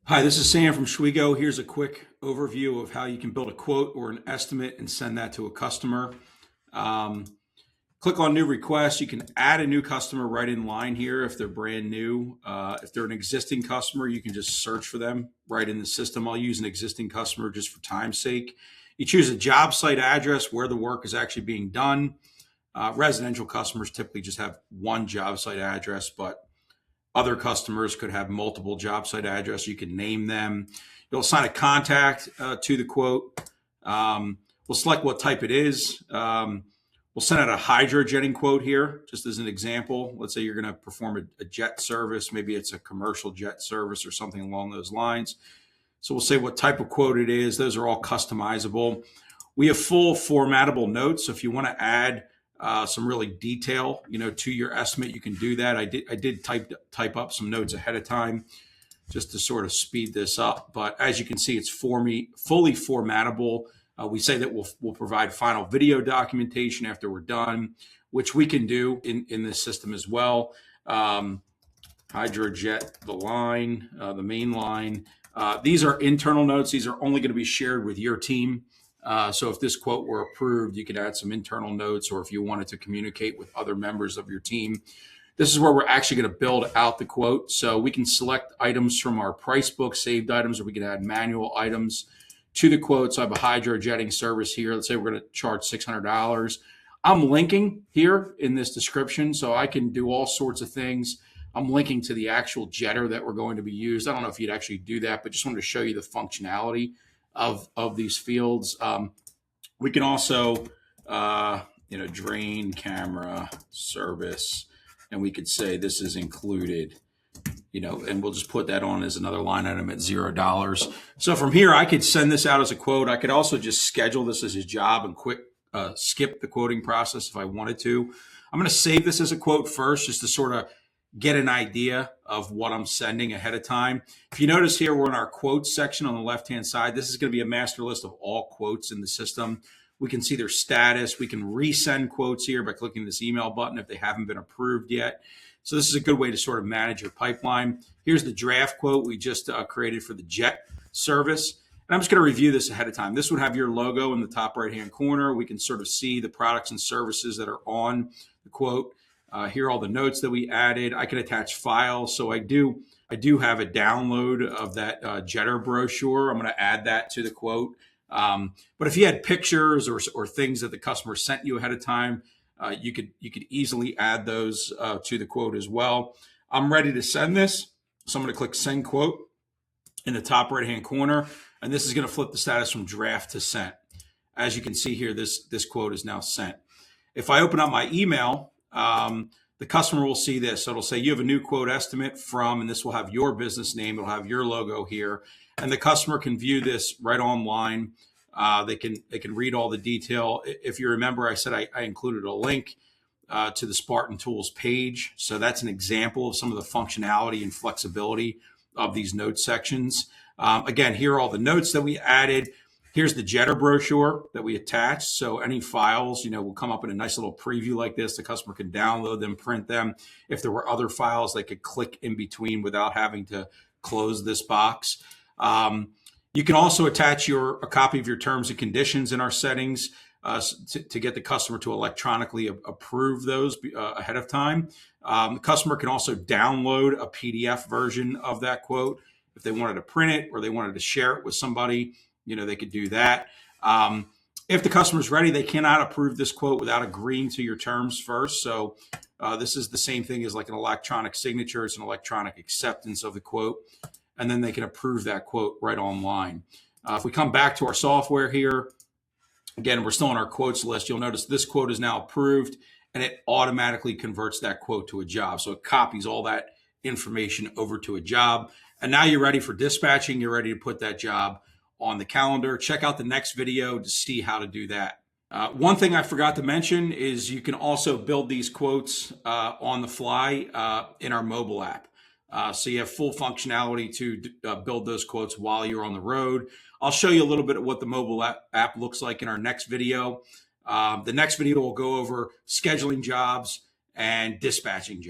Hi, this is Sam from Shwego. Here's a quick overview of how you can build a quote or an estimate and send that to a customer. Um, Click on new request. You can add a new customer right in line here if they're brand new. If they're an existing customer, you can just search for them right in the system. I'll use an existing customer just for time's sake. You choose a job site address where the work is actually being done. Residential customers typically just have one job site address, but other customers could have multiple job site addresses. You can name them. You'll assign a contact to the quote. We'll select what type it is. We'll send out a hydrojetting quote here, just as an example. Let's say you're going to perform a jet service. Maybe it's a commercial jet service or something along those lines. So we'll say what type of quote it is. Those are all customizable. We have full formatable notes. So if you want to add some really detail, to your estimate, you can do that. I did type up some notes ahead of time just to sort of speed this up. But as you can see, it's fully formatable. We say that we'll provide final video documentation after we're done, which we can do in this system as well. Hydrojet the line, the main line. These are internal notes. These are only going to be shared with your team. So if this quote were approved, you could add some internal notes, or if you wanted to communicate with other members of your team. This is where we're actually going to build out the quote. So we can select items from our price book, saved items, or we can add manual items to the quote. So I have a hydrojetting service here. Let's say we're going to charge $600. I'm linking here in this description, so I can do all sorts of things. I'm linking to the actual jetter that we're going to be used. I don't know if you'd actually do that, but just wanted to show you the functionality of these fields. We can also, drain camera service, and we could say this is included, and we'll just put that on as another line item at $0. So from here, I could send this out as a quote. I could also just schedule this as a job and skip the quoting process if I wanted to. I'm going to save this as a quote first, just to sort of get an idea of what I'm sending ahead of time. If you notice here, we're in our quotes section on the left-hand side. This is going to be a master list of all quotes in the system. We can see their status. We can resend quotes here by clicking this email button if they haven't been approved yet. So this is a good way to sort of manage your pipeline. Here's the draft quote we just created for the jet service. And I'm just going to review this ahead of time. This would have your logo in the top right-hand corner. We can sort of see the products and services that are on the quote. Here are all the notes that we added. I can attach files. So I do have a download of that jetter brochure. I'm going to add that to the quote. But if you had pictures or things that the customer sent you ahead of time, you could easily add those to the quote as well. I'm ready to send this. So I'm going to click send quote in the top right-hand corner. And this is going to flip the status from draft to sent. As you can see here, this quote is now sent. If I open up my email, the customer will see this. So it'll say you have a new quote estimate from, and this will have your business name. It'll have your logo here, and the customer can view this right online. They can read all the detail. If you remember, I said I included a link to the Spartan Tools page. So that's an example of some of the functionality and flexibility of these note sections. Again, here are all the notes that we added. Here's the jetter brochure that we attached. So any files, will come up in a nice little preview like this. The customer can download them, print them. If there were other files, they could click in between without having to close this box. You can also attach a copy of your terms and conditions in our settings to get the customer to electronically approve those ahead of time. The customer can also download a PDF version of that quote. If they wanted to print it or they wanted to share it with somebody, they could do that. If the customer's ready, they cannot approve this quote without agreeing to your terms first. So this is the same thing as like an electronic signature. It's an electronic acceptance of the quote, and then they can approve that quote right online. If we come back to our software here, again, we're still on our quotes list. You'll notice this quote is now approved, and it automatically converts that quote to a job. So it copies all that information over to a job. And now you're ready for dispatching. You're ready to put that job on the calendar. Check out the next video to see how to do that. One thing I forgot to mention is you can also build these quotes on the fly in our mobile app. So you have full functionality to build those quotes while you're on the road. I'll show you a little bit of what the mobile app looks like in our next video. The next video will go over scheduling jobs and dispatching jobs.